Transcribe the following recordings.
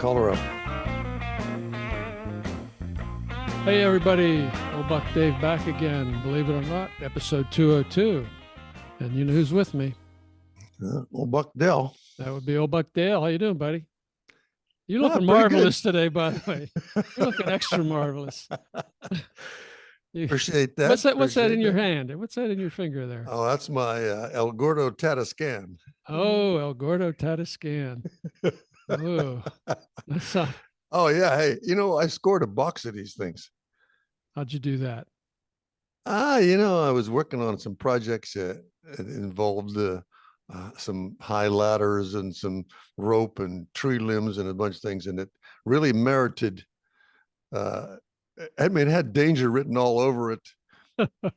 Call her up. Hey everybody, Old Buck Dave back again. Believe it or not, episode 202. And you know who's with me? Old Buck Dell. That would be Old Buck Dale. How you doing, buddy? You're looking Pretty marvelous today, by the way. You're looking extra marvelous. Appreciate that. What's that in your hand? What's that in your finger there? Oh, that's my El Gordo Tatiscan. Oh, El Gordo Tatiscan. Oh, that's Oh yeah. Hey, I scored a box of these things. How'd you do that? I was working on some projects that involved some high ladders and some rope and tree limbs and a bunch of things, and it really merited. It had danger written all over it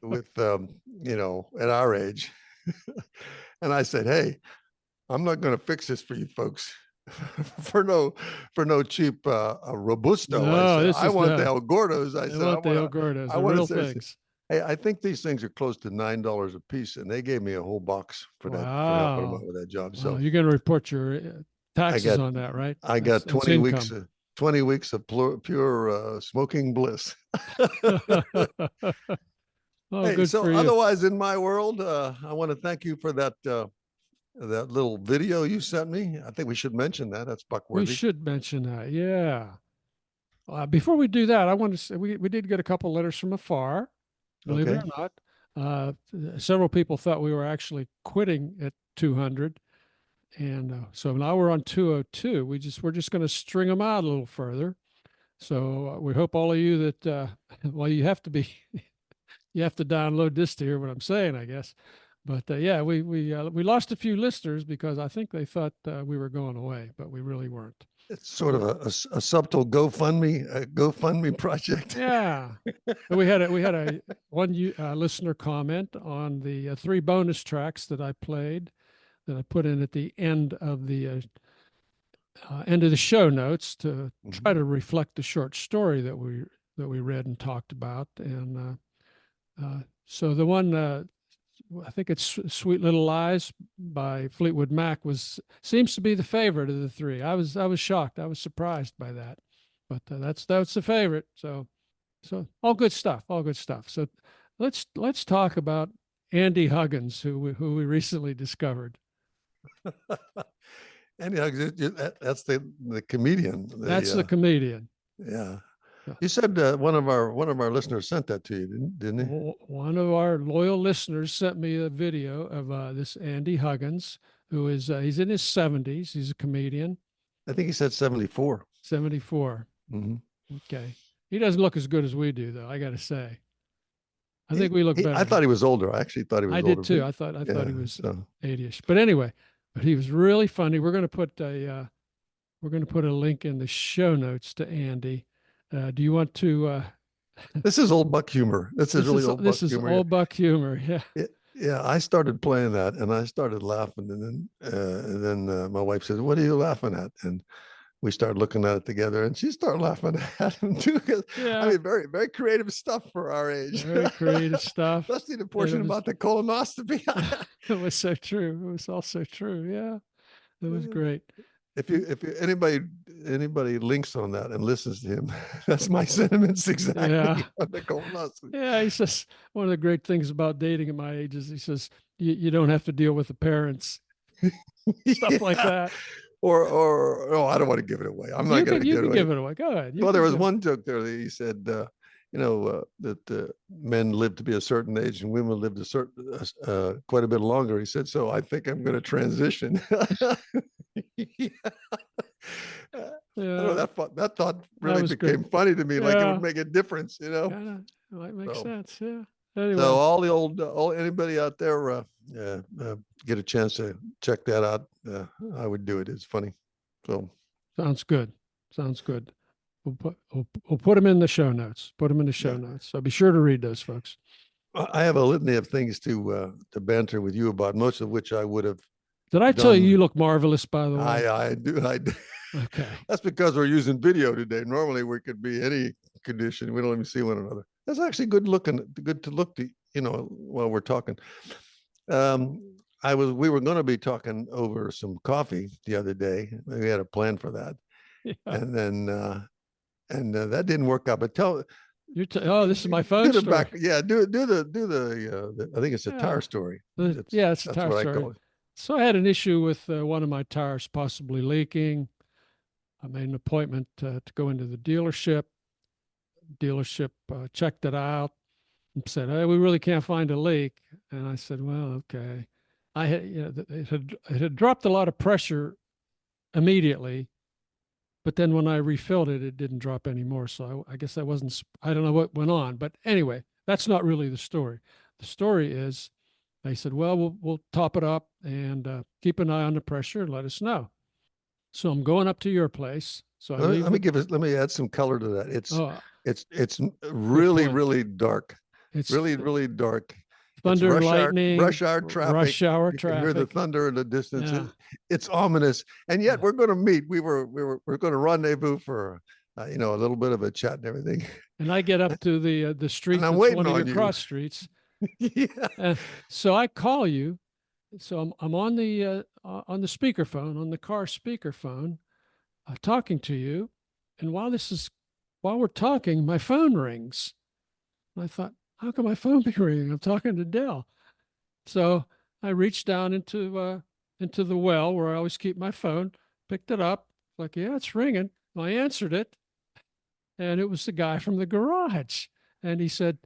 with, at our age. And I said, hey, I'm not going to fix this for you folks for no cheap Robusto. No, I want the El Gordos. I want the El Gordos, I want real to say, things. hey, I think these things are close to $9 a piece, and they gave me a whole box for that, for helping them out with that job. So you're going to report your taxes on that, right? I got 20 weeks of pure smoking bliss. Hey, so otherwise in my world, I want to thank you for that little video you sent me. I think we should mention that. That's Buckworthy. We should mention that. Yeah. Before we do that, I want to say we did get a couple letters from afar. Believe it or not, several people thought we were actually quitting at 200, and so now we're on 202. We're just going to string them out a little further. So we hope all of you that you have to you have to download this to hear what I'm saying, I guess. But we lost a few listeners because I think they thought we were going away, but we really weren't. It's sort of a subtle GoFundMe project. Yeah, we had a one listener comment on the 3 bonus tracks that I played, that I put in at the end of the show notes to try to reflect the short story that we read and talked about. And so the one, I think it's "Sweet Little Lies" by Fleetwood Mac seems to be the favorite of the 3. I was shocked. I was surprised by that, but that's the favorite. So all good stuff. So let's talk about Andy Huggins, who we recently discovered. Andy Huggins, that's the comedian. That's the comedian. Yeah. You said one of our listeners sent that to you, didn't he? One of our loyal listeners sent me a video of this Andy Huggins, who is he's in his 70s. He's a comedian. I think he said 74. 74. Mm-hmm. Okay. He doesn't look as good as we do, though, I got to say. I think we look better. I thought he was older. I actually thought he was older. I did too. I thought he was 80-ish. But anyway, he was really funny. We're going to put a link in the show notes to Andy. Do you want to? This is old Buck humor. This is old Buck humor. Yeah. Yeah. I started playing that, and I started laughing, and then my wife said, "What are you laughing at?" And we started looking at it together, and she started laughing at him too. I mean, very, very creative stuff for our age. Very creative stuff. Especially the portion about the colonoscopy. It was so true. It was all so true. Yeah, it was great. If anybody links on that and listens to him, that's my sentiments exactly. Yeah. Yeah, he says one of the great things about dating at my age is he says you don't have to deal with the parents, stuff like that. Or I don't want to give it away. I'm not going to give it away. Go ahead. Well, there was one joke there that he said, that men live to be a certain age and women live quite a bit longer. He said, so I think I'm going to transition. That thought really became funny to me. Like it would make a difference, It might make sense. Yeah. Anyway. So anybody out there, get a chance to check that out. I would do it. It's funny. So sounds good. We'll put them in the show notes. So be sure to read those, folks. I have a litany of things to banter with you about, most of which I would have. Did I tell you look marvelous, by the way? I do. Okay. That's because we're using video today. Normally we could be any condition. We don't even see one another. That's actually good to look to, while we're talking. We were going to be talking over some coffee the other day. We had a plan for that. Yeah. And that didn't work out. But Oh, this is my phone do the story. back, yeah, do the I think it's a tire Yeah. story. Yeah, it's a That's tire what I story. call it. So I had an issue with one of my tires possibly leaking. I made an appointment to go into the dealership. Dealership checked it out and said, "Hey, we really can't find a leak." And I said, "Well, okay." I had, it had dropped a lot of pressure immediately, but then when I refilled it, it didn't drop anymore. So I guess I don't know what went on. But anyway, that's not really the story. The story is they said, well, we'll top it up and keep an eye on the pressure and let us know. So I'm going up to your place. So I leave Let me add some color to that. oh, It's good really, point. really dark, It's really, really dark. It's thunder and lightning, rush hour traffic. rush hour You can hear the traffic. thunder in the distance. Yeah. It's ominous, and yet Yeah. we're going to meet. We're going to rendezvous for a little bit of a chat and everything. And I get up to the And street I'm that's waiting one of your on you. cross streets. Yeah. So I call you. So I'm on the speakerphone, on the car speakerphone, talking to you. And while we're talking, my phone rings. And I thought, how can my phone be ringing? I'm talking to Dell. So I reached down into the well where I always keep my phone, picked it up, like, yeah, it's ringing. I answered it, and it was the guy from the garage. And he said,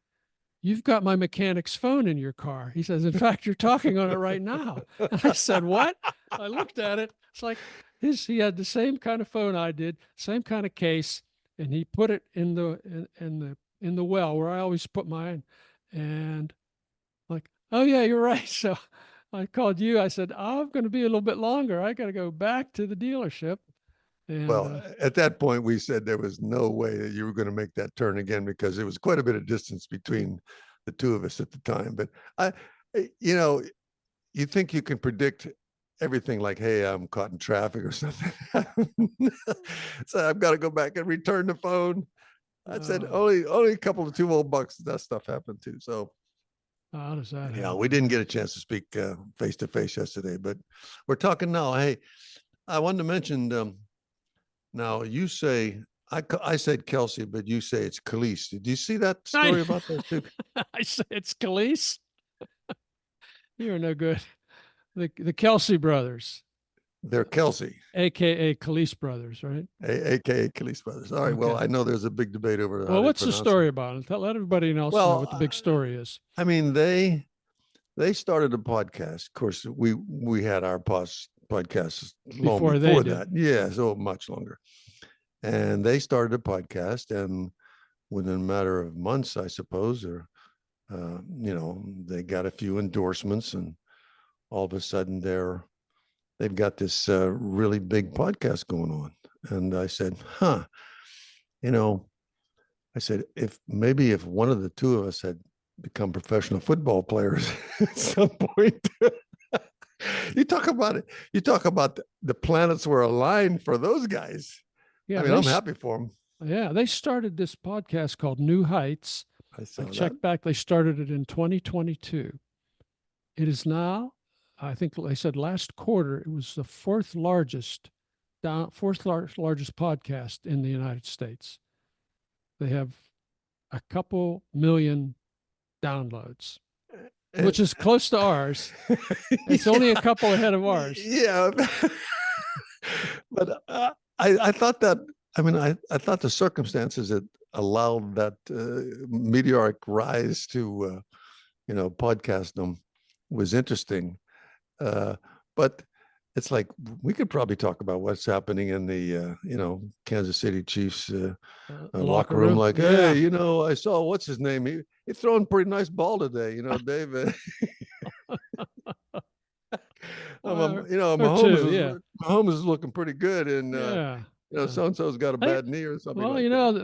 "You've got my mechanic's phone in your car." He says, "In fact, you're talking on it right now." And I said, "What?" I looked at it. It's like he had the same kind of phone I did, same kind of case, and he put it in the well where I always put mine. And like, oh yeah, you're right. So I called you. I said, I'm going to be a little bit longer. I got to go back to the dealership. And Well, at that point, we said there was no way that you were going to make that turn again because there was quite a bit of distance between the two of us at the time. But you know, you think you can predict everything like, hey, I'm caught in traffic or something. So I've got to go back and return the phone. I said only a couple of $2 that stuff happened too. So how does that yeah, happen? we didn't get a chance to speak face to face yesterday, but we're talking now. Hey, I wanted to mention now you say I said Kelce, but you say it's Collice. Did you see that story about those two? I said, it's Collice. You're no good. The Kelce brothers, They're Kelce, aka Collice brothers, right? aka Collice brothers. All right. Well, Okay. I know there's a big debate over how Well, they what's the pronounce it. story about it? Let everybody else know what the Well, big story is. I mean they started a podcast. Of course, we had our podcast long Before they before did. that. Yeah, so much longer. And they started a podcast, and within a matter of months, I suppose, or they got a few endorsements, and all of a sudden they've got this really big podcast going on. And I said, huh, you know, I said, if one of the two of us had become professional football players at some point, you talk about it. You talk about the planets were aligned for those guys. Yeah, I mean, I'm happy for them. Yeah, they started this podcast called New Heights. I saw that. checked back. They started it in 2022. It is now, I think they said last quarter, it was the fourth largest podcast in the United States. They have a couple million downloads, which is close to ours. It's only a couple ahead of ours. Yeah. But I thought that, I mean, I thought the circumstances that allowed that meteoric rise to, podcast them was interesting. But it's like we could probably talk about what's happening in the Kansas City Chiefs locker room. Like, Yeah. hey, I saw what's his name. He thrown a pretty nice ball today. Dave. Mahomes is looking pretty good, and yeah. so and so's got a bad knee or something. Well,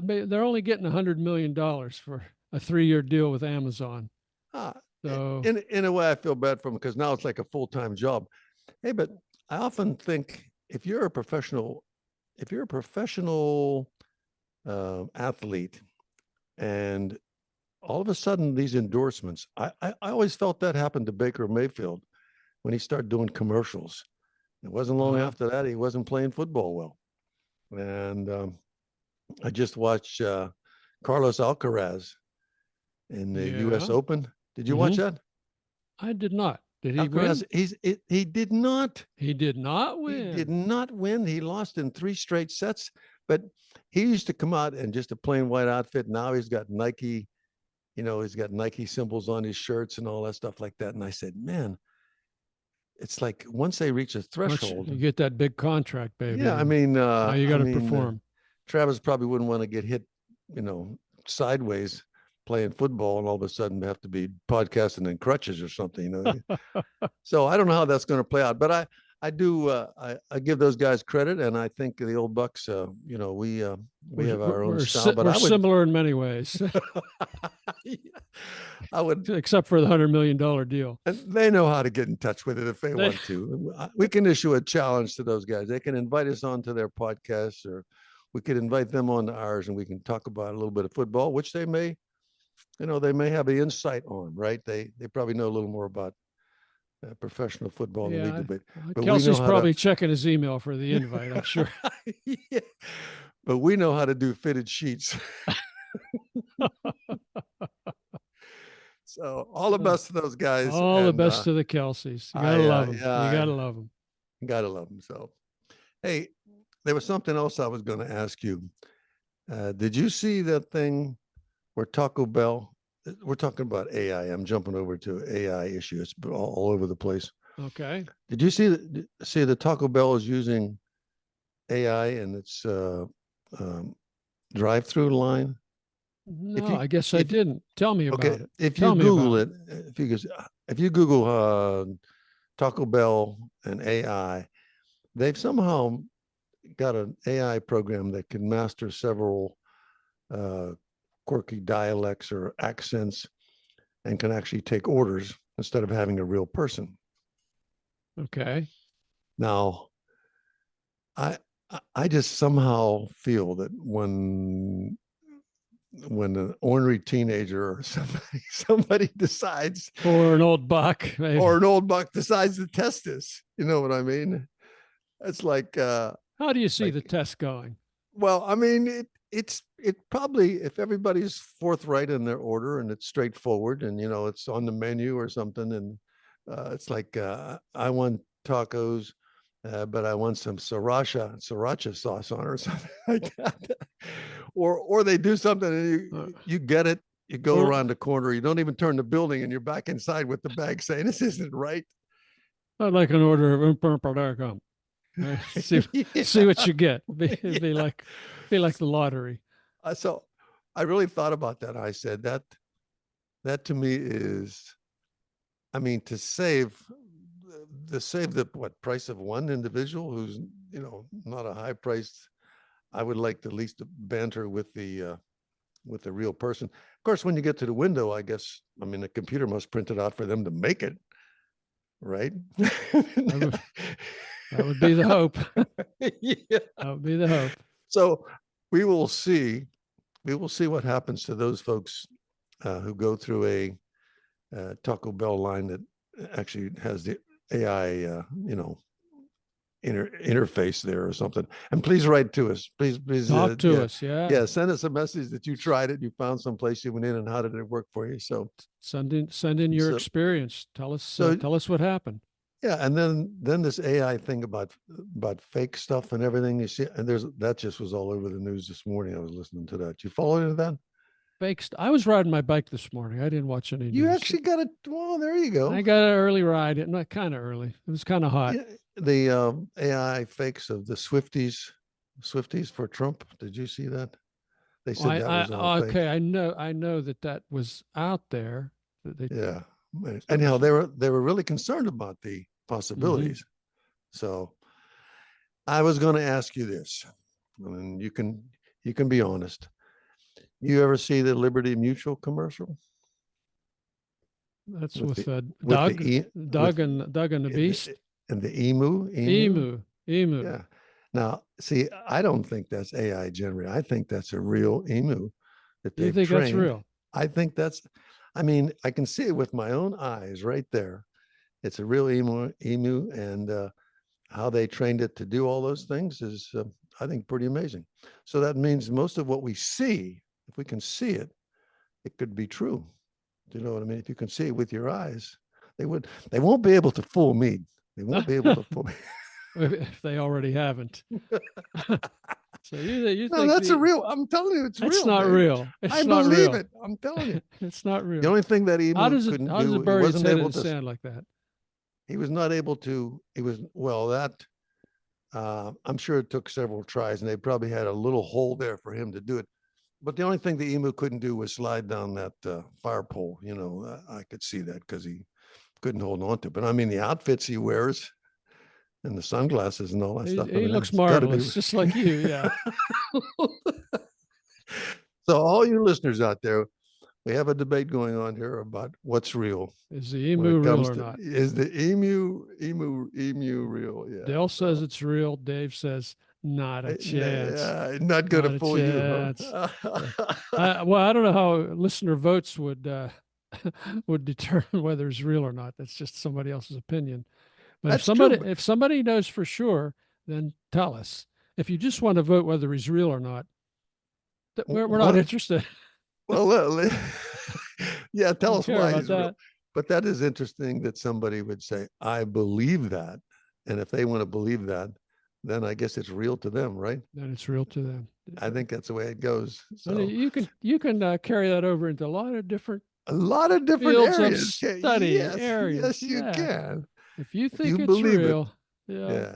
they're only getting $100 million for a 3-year deal with Amazon. So in a way, I feel bad for him because now it's like a full-time job. Hey, but I often think if you're a professional athlete, and all of a sudden these endorsements, I always felt that happened to Baker Mayfield when he started doing commercials. It wasn't long after that he wasn't playing football well. And I just watched Carlos Alcaraz in the U.S. Yeah. Open. Did you watch Hmm. that? I did not. Did he Alcaraz, win? he did not. He did not He did win. not win. He lost in 3 straight sets. But he used to come out in just a plain white outfit. Now he's got Nike, he's got Nike symbols on his shirts and all that stuff like that. And I said, man, it's like once they reach a Once threshold. you get that big contract, baby, Yeah, now you got to perform. Travis probably wouldn't want to get hit, sideways playing football and all of a sudden have to be podcasting in crutches or something. So I don't know how that's going to play out, but I do I give those guys credit, and I think the old Bucks, we have our own style. But we're I would, similar in many ways, I would, except for the $100 million deal. and they know how to get in touch with it if they They, want to. We can issue a challenge to those guys. They can invite us onto their podcasts, or we could invite them on to ours, and we can talk about a little bit of football, which they may have the insight on. Right? They probably know a little more about professional football than we yeah, do, but we know Kelsey's how probably checking his email for the invite, I'm sure. Yeah. But we know how to do fitted sheets. So all the best to those guys, All the and best to the Kelces. You gotta love them. You gotta love them. Gotta love them. So, hey, there was something else I was going to ask you. Did you see that thing where Taco Bell? We're talking about AI. I'm jumping over to AI issue. It's all over the place. Okay. Did you see the Taco Bell is using AI in its drive-through line? No, I guess I didn't. Tell me about it. If Tell you me Google about it, if you Google Taco Bell and AI, they've somehow got an AI program that can master several quirky dialects or accents and can actually take orders instead of having a real person. Okay. Now, I I just somehow feel that when an ornery teenager or somebody decides, Or an old buck, maybe. or an old buck decides to test this, you know what I mean? It's like How do you see the test going? well, I mean, it probably, if everybody's forthright in their order and it's straightforward and it's on the menu or something, and it's like I want tacos, but I want some sriracha sauce on it or something like that. Or they do something and you get it, you go around the corner, you don't even turn the building, and you're back inside with the bag saying this isn't right. I'd like an order of .com. See Yeah. what you get. Yeah. Be like the lottery. So I really thought about that. I said that to me is, I mean, to save the what price of one individual who's not a high priced. I would like to at least banter with the real person. Of course, when you get to the window, I guess, I mean, the computer must print it out for them to make it, right? That would be the hope. Yeah. That would be the hope. So we will see. We will see what happens to those folks who go through a Taco Bell line that actually has the AI, interface there or something. And please write to us. Please Talk to us. Yeah. Send us a message that you tried it, you found some place you went in, and how did it work for you. So send in your experience. Tell us what happened. Yeah, and then this AI thing about fake stuff and everything you see, and that just was all over the news this morning. I was listening to that. You follow into that? I was riding my bike this morning. I didn't watch any news. You actually got it. Well, there you go. I got an early ride. Not kind of early. It was kind of hot. Yeah, the AI fakes of the Swifties for Trump. Did you see that? They said that was all fake. Okay. I know that was out there. Yeah. Anyhow, they were really concerned about the possibilities. Mm-hmm. So I was going to ask you this, and you can be honest. You ever see the Liberty Mutual commercial? That's with Doug and the Beast and the Emu. Yeah. Now, see, I don't think that's AI generated. I think that's a real emu that they've trained. You think that's real? I think that's. I mean, I can see it with my own eyes right there. It's a real emu, and how they trained it to do all those things is I think, pretty amazing. So that means most of what we see, if we can see it, it could be true. Do you know what I mean? If you can see it with your eyes, they won't be able to fool me. They won't be able to fool me. If they already haven't. So you No, think that's a real, I'm telling you, it's it's real, not Dave. real. I It's not believe real. it. I'm telling you. It's not The real. only thing that How Emu does it couldn't how does do, it he bury its wasn't head in able the to, sand like that? he was not able to, he was, well, that, I'm sure it took several tries and they probably had a little hole there for him to do it. But the only thing the Emu couldn't do was slide down that fire pole. You know, I could see that because he couldn't hold on to it. But I mean, the outfits he wears and the sunglasses and all that stuff. I He mean, looks it's got to be. marvelous, just like you. Yeah. So, all you listeners out there, we have a debate going on here about what's real Is the when emu it real comes or to, not? is the emu real? Yeah. Dale says So, it's real. Dave says not a chance. not going to Not a fool you, chance. huh? Well, I don't know how listener votes would would determine whether it's real or not. That's just somebody else's opinion. But That's true. if somebody knows for sure, then tell us. If you just want to vote whether he's real or not, we're not interested. Well, yeah, tell Don't us care why about he's real. that. But that is interesting that somebody would say, I believe that. And if they want to believe that, then I guess it's real to them, right? Then it's real to them. I think that's the way it goes. And So you can carry that over into a lot of different a lot of different fields of areas. study Yes, areas. yes, you Yeah. can. If you If you think it's believe it, real, yeah. yeah,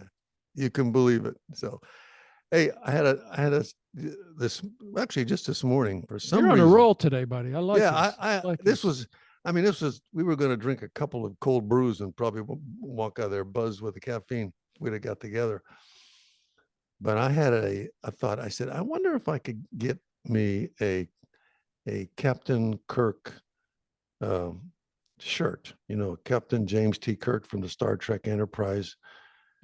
you can believe it. So, hey, I had a, this actually just this morning for some You're on a reason. roll today, buddy. I like Yeah, this. this was, I mean, this was, we were going to drink a couple of cold brews and probably walk out of there buzzed with the caffeine. We'd have got together. But I thought, I said, I wonder if I could get me a Captain Kirk shirt, you know, Captain James T. Kirk from the Star Trek Enterprise.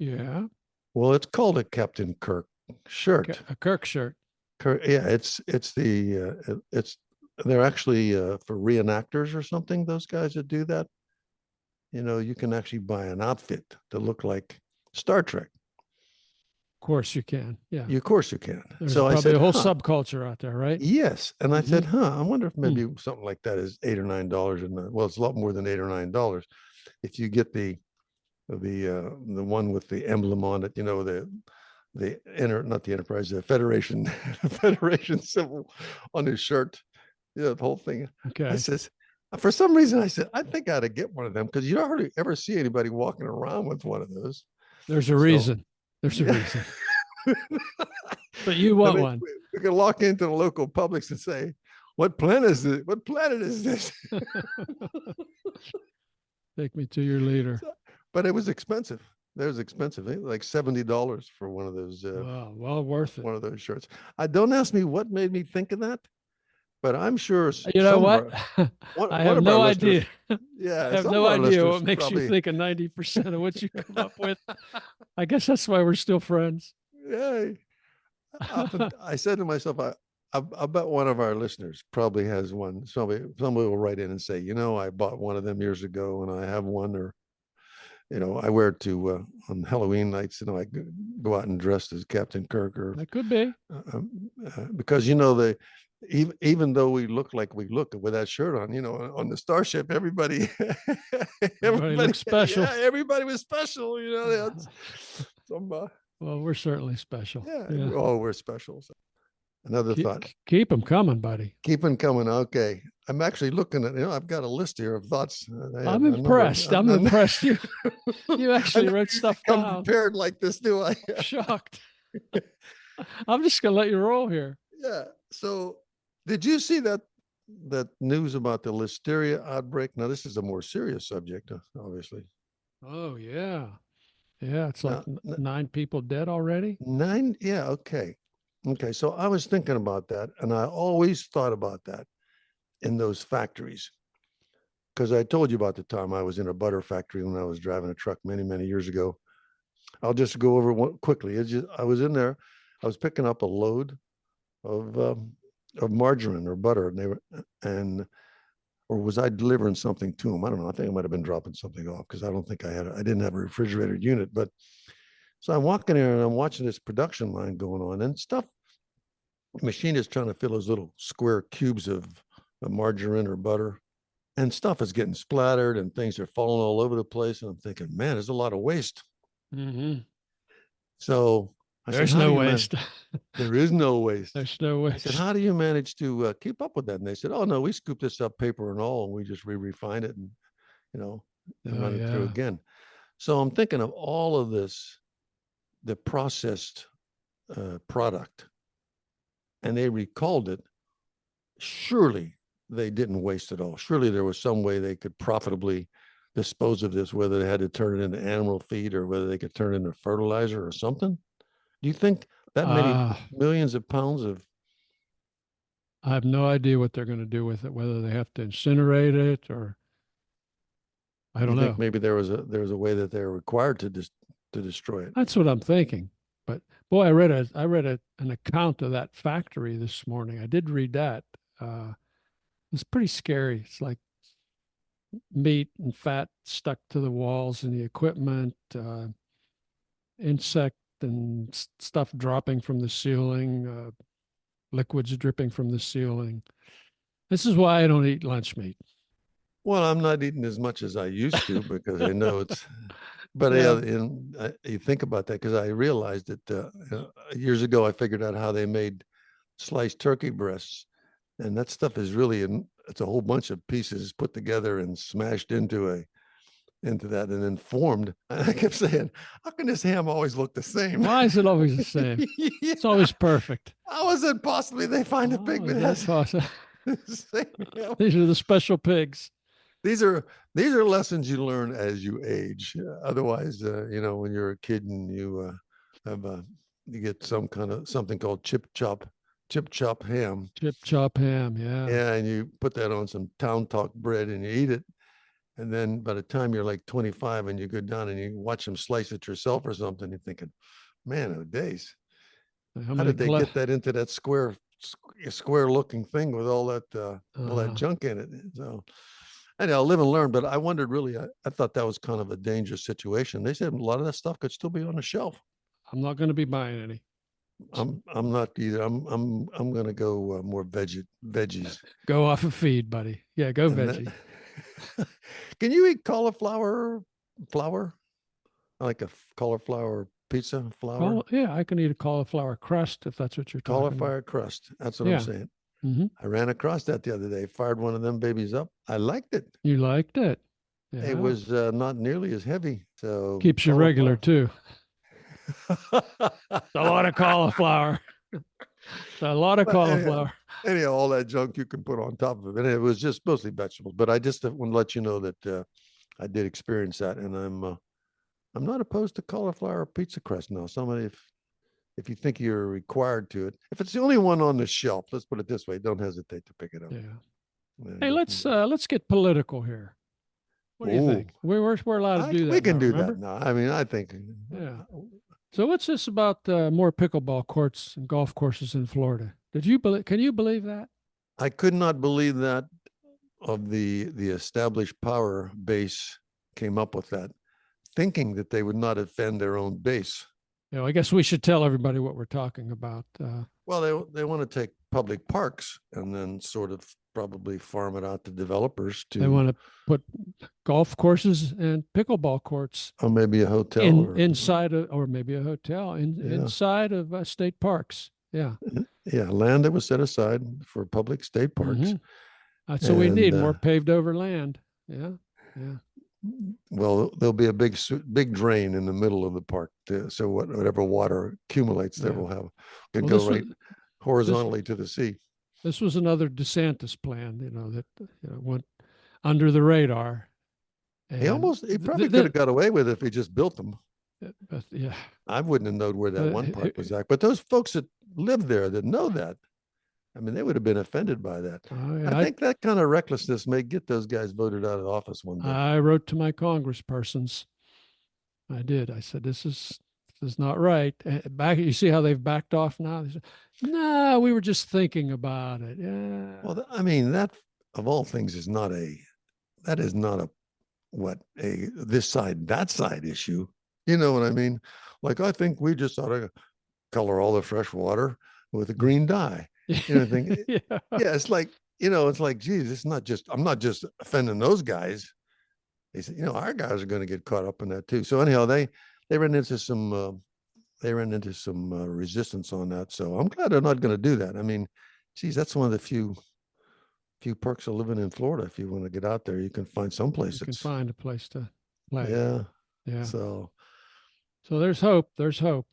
Yeah. Well, it's called a Captain Kirk shirt. A Kirk shirt. Yeah, it's they're actually for reenactors or something. Those guys that do that, you know, you can actually buy an outfit to look like Star Trek. Of course you can. Yeah. Of course you can. There's So I probably said, a whole huh. subculture out there, right? Yes, and I said, I wonder if Hmm. maybe something like that is $8 or $9, and well, it's a lot more than $8 or $9 if you get the one with the emblem on it. You know, not the Enterprise, the Federation, Federation symbol on his shirt. Yeah, the whole thing. Okay. I says, for some reason, I said, I think I ought to get one of them because you don't hardly ever see anybody walking around with one of those. There's a reason. There's a reason. But you want one. We can walk into the local Publix and say, what planet is this? What planet is this? Take me to your leader. But it was expensive. It was expensive, like $70 for one of those. Wow, well worth it. One of those shirts. Don't ask me what made me think of that, but I'm sure. You know what? I have no idea. Yeah, I have no idea what makes you think of 90% of what you come up with. I guess that's why we're still friends. Yeah. I said to myself, I bet one of our listeners probably has one. Somebody will write in and say, you know, I bought one of them years ago and I have one, or, you know, I wear it to on Halloween nights. You know, I go out and dress as Captain Kirk, or that could be because, you know, even though we look like we look with that shirt on, you know, on the Starship, everybody looks special. Yeah, everybody was special. You know, some. Well, we're certainly special. Yeah. Oh, we're special. So another thought. Keep them coming, buddy. Keep them coming. Okay. I'm actually looking at, you know, I've got a list here of thoughts. I'm impressed. I'm impressed. You actually wrote stuff down. I'm prepared like this, do I? I'm shocked. I'm just going to let you roll here. Yeah. So did you see that news about the listeria outbreak? Now, this is a more serious subject, obviously. Oh, yeah. Yeah, it's like 9 people dead already. 9? Yeah, okay. Okay, so I was thinking about that, and I always thought about that in those factories. Because I told you about the time I was in a butter factory when I was driving a truck many, many years ago. I'll just go over one quickly. I was in there, I was picking up a load of margarine or butter, and or was I delivering something to them? I don't know. I think I might have been dropping something off because I don't think I didn't have a refrigerator unit. But So I'm walking here and I'm watching this production line going on and stuff. The machine is trying to fill those little square cubes of margarine or butter, and stuff is getting splattered and things are falling all over the place. And I'm thinking, man, there's a lot of waste. Mm-hmm. So I said, There's how do no you manage? waste. There is no waste. There's no I said, waste. how do you manage to keep up with that? And they said, oh, no, we scoop this up paper and all, and we just refine it and, you know, and Oh run it through yeah. again. So I'm thinking of all of this, the processed product, and they recalled it. Surely they didn't waste it all. Surely there was some way they could profitably dispose of this, whether they had to turn it into animal feed or whether they could turn it into fertilizer or something. Do you think that many Uh, millions of pounds of, I have no idea what they're going to do with it, whether they have to incinerate it or I do you don't think know. maybe there was a way that they're required to destroy it? That's what I'm thinking. But boy, I read an account of that factory this morning. I did read that. It's pretty scary. It's like meat and fat stuck to the walls and the equipment, insect and stuff dropping from the ceiling, liquids dripping from the ceiling. This is why I don't eat lunch meat. Well, I'm not eating as much as I used to because I know it's, but Yeah. you think about that because I realized that years ago I figured out how they made sliced turkey breasts, and that stuff is really it's a whole bunch of pieces put together and smashed into that and then formed. And I kept saying, how can this ham always look the same? Why is it always the same? Yeah. It's always perfect. How is it possibly they find a pig Oh, that is that has possible? the same ham? These are the special pigs. These are these are lessons you learn as you age. Otherwise, when you're a kid and have you get some kind of something called chip chop ham. Chip chop ham. Yeah. Yeah, and you put that on some town talk bread and you eat it. And then by the time you're like 25 and you go down and you watch them slice it yourself or something, you're thinking, man, oh days, How how many did they get that into that square looking thing with all that junk in it? So anyhow, live and learn. But I wondered really, I thought that was kind of a dangerous situation. They said a lot of that stuff could still be on the shelf. I'm not going to be buying any. I'm not either. I'm gonna go more veggies. Go off of feed, buddy. Yeah, go And veggie. that, can you eat cauliflower flour? Like a cauliflower pizza flour? Yeah, I can eat a cauliflower crust if that's what you're talking about. Cauliflower crust. That's what I'm Yeah. saying. Hmm. I ran across that the other day, fired one of them babies up. I liked it. You liked it. It Yeah. was not nearly as heavy. So Keeps you regular too. cauliflower. A lot of cauliflower. A lot of But cauliflower. anyhow, all that junk you can put on top of it. And it was just mostly vegetables. But I just want to let you know that I did experience that, and I'm not opposed to cauliflower pizza crust now. Somebody, if you think you're required to it, if it's the only one on the shelf, let's put it this way, don't hesitate to pick it up. Yeah. Hey, let's get political here. What do you think? We're allowed to do that. We can now, do remember? that now. I mean, I think. Yeah. So what's this about more pickleball courts and golf courses in Florida? Can you believe that? I could not believe that of the established power base came up with that, thinking that they would not offend their own base. I guess we should tell everybody what we're talking about. Well, they want to take public parks and then sort of probably farm it out to developers They want to put golf courses and pickleball courts, or maybe a hotel inside of, or maybe a hotel inside of state parks. Yeah. Yeah, land that was set aside for public state parks. Mm-hmm. That's what we need, more paved over land. Yeah. Yeah. Well, there'll be a big drain in the middle of the park, so whatever water accumulates there can go right horizontally to the sea. This was another DeSantis plan, that went under the radar. He probably could have got away with it if he just built them. Yeah, I wouldn't have known where that one park was at. But those folks that live there that know that, I mean, they would have been offended by that. I think that kind of recklessness may get those guys voted out of office one day. I wrote to my congresspersons. I did. I said, this is not right. You see how they've backed off now? They said, no, we were just thinking about it. Yeah. Well, I mean, that of all things is not a this side, that side issue. You know what I mean? Like, I think we just ought to color all the fresh water with a green dye. You know, I think, Yeah. yeah, it's like, it's like, geez, it's not just, I'm not just offending those guys. They said, our guys are going to get caught up in that too. So anyhow, they ran into some, resistance on that. So I'm glad they're not going to do that. I mean, geez, that's one of the few perks of living in Florida. If you want to get out there, you can find some place You can that's, find a place to play. yeah. Yeah. So, So there's hope. There's hope.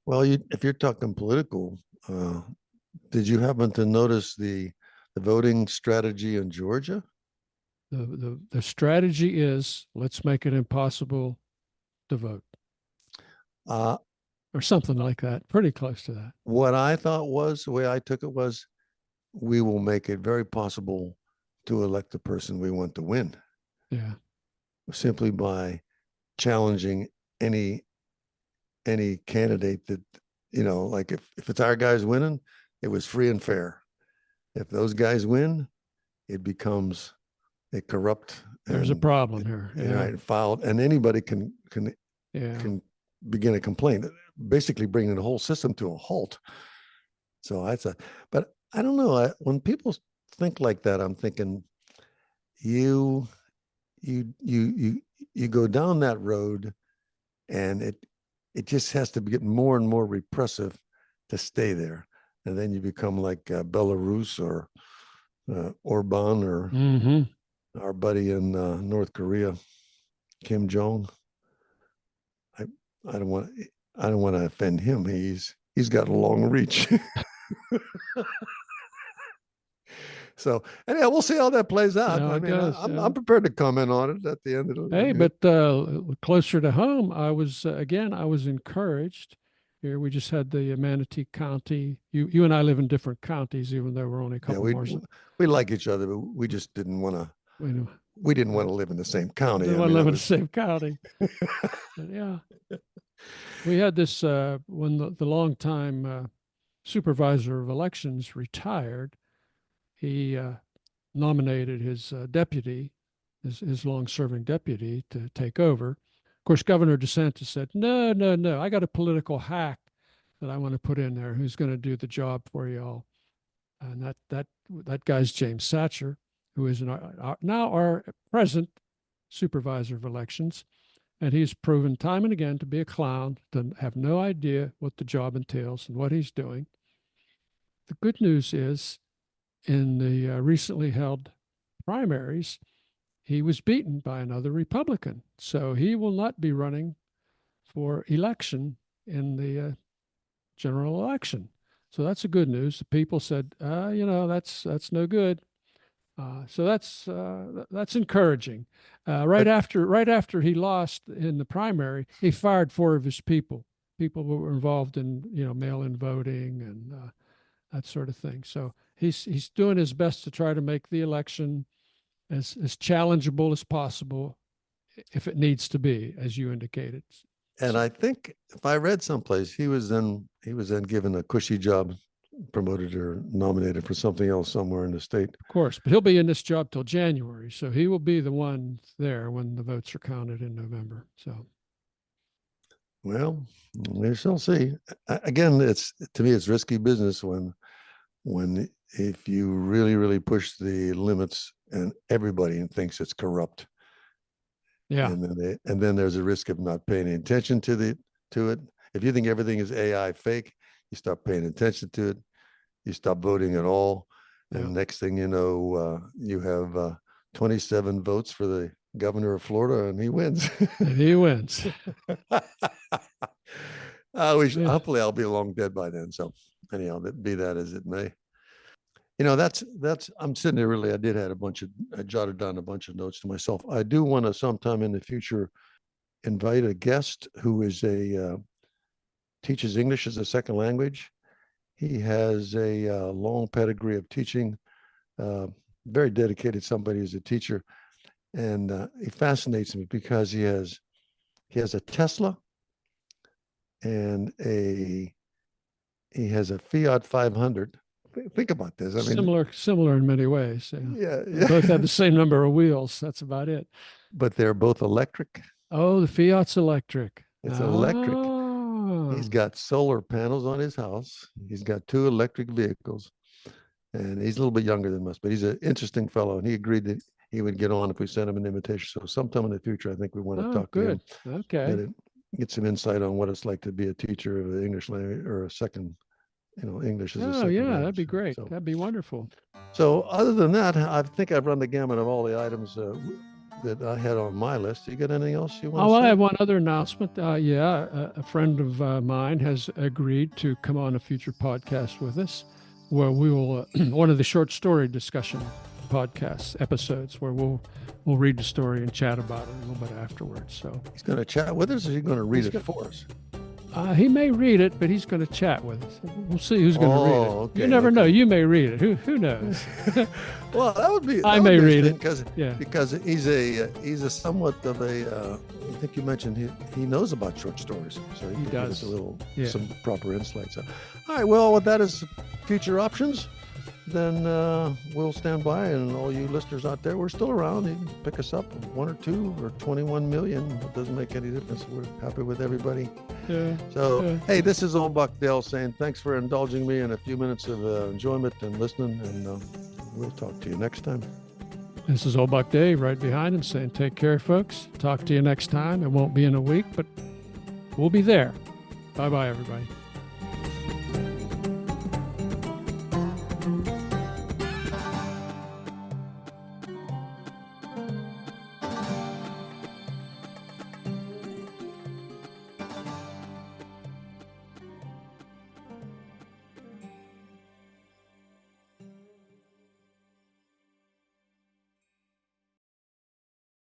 well, if you're talking political, uh, did you happen to notice the voting strategy in Georgia? The strategy is let's make it impossible to vote Uh, or something like that. Pretty close to that. what I thought was the way I took it was we will make it very possible to elect the person we want to win Yeah. simply by challenging any any candidate that like if it's our guys winning, it was free and fair. If those guys win, it becomes a corrupt There's a and problem here. Yeah. right filed, and anybody Yeah. can begin a complaint, basically bringing the whole system to a halt. So but I don't know. When people think like that, I'm thinking you you you you you go down that road, and it just has to get more and more repressive to stay there, and then you become like Belarus or Orban or Mm-hmm. our buddy in North Korea, Kim Jong. I I don't want I don't want to offend him. He's got a long reach. So anyhow, we'll see how that plays See out. how I it mean, goes. I'm prepared to comment on it at the end of Hey, the. but closer to home, I was again. I was encouraged. Here, we just had the Manatee County. You and I live in different counties, even though we're only a Yeah, couple more. we like each other, but we just didn't want to. We know, We didn't want to live in the same county. didn't I want to mean, live that in the was. same county. But yeah, we had this when the longtime supervisor of elections retired. He nominated his deputy, his long-serving deputy, to take over. Of course, Governor DeSantis said, "No, no, no. I got a political hack that I want to put in there who's going to do the job for y'all." And that guy's James Satcher, who is now our present supervisor of elections. And he's proven time and again to be a clown, to have no idea what the job entails and what he's doing. The good news is, in the recently held primaries, he was beaten by another Republican. So he will not be running for election in the general election. So that's a good news. The people said, that's no good. So that's encouraging. But Right after he lost in the primary, he fired four of his people who were involved in mail-in voting and that sort of thing. So he's doing his best to try to make the election as challengeable as possible, if it needs to be, as you indicated. and So, I think if I read someplace, he was then given a cushy job, promoted or nominated for something else somewhere in the state. of course, but he'll be in this job till January, so he will be the one there when the votes are counted in November. So, Well, we shall see. Again, it's to me, it's risky business when if you really push the limits and everybody thinks it's corrupt, yeah, and then there's a risk of not paying attention to it. If you think everything is AI fake, you stop paying attention to it. You stop voting at all, yeah, and next thing you know, you have 27 votes for the governor of Florida, and he wins. and he wins. Yeah. Hopefully I'll be long dead by then. So anyhow, be that as it may. That's I'm sitting there really. I jotted down a bunch of notes to myself. I do want to sometime in the future invite a guest who is teaches English as a second language. He has a long pedigree of teaching, uh, very dedicated somebody as a teacher, and he fascinates me because he has a Tesla and he has a Fiat 500. Think about this. I mean, Similar in many ways. Yeah. yeah, They both yeah. have the same number of wheels. That's about it. But they're both electric. Oh, the Fiat's electric. It's electric. Oh, He's got solar panels on his house. He's got 2 electric vehicles, and he's a little bit younger than us, but he's an interesting fellow. And he agreed that he would get on if we sent him an invitation. So sometime in the future, I think we want to oh, talk to him, good. Okay. get some insight on what it's like to be a teacher of the English language or a second, English as a Oh, second yeah, language. that'd be great. So, That'd be wonderful. so other than that, I think I've run the gamut of all the items that I had on my list. You got anything else you want Oh, to I say? have one other announcement. A friend of mine has agreed to come on a future podcast with us, where we will one of the short story discussion podcast episodes, where we'll read the story and chat about it a little bit afterwards. So He's going to chat with us, or he's going to read He's it for us? he may read it, but he's going to chat with us. We'll see who's going to read it. Okay, You never okay. know. You may read it. Who knows? Well, that would be. I that would may be read interesting Yeah. because he's a somewhat of a. I think you mentioned he knows about short stories, so he can give us does. a little Yeah. some proper insights. So, all right, well, with that as future options, then we'll stand by, and all you listeners out there, we're still around. You can pick us up, 1 or 2 or 21 million. It doesn't make any difference. We're happy with everybody. Yeah. So, Yeah. hey, this is Old Buck Dale saying thanks for indulging me in a few minutes of enjoyment and listening, and we'll talk to you next time. This is Old Buck Dave right behind him saying, take care, folks. Talk to you next time. It won't be in a week, but we'll be there. Bye-bye, everybody.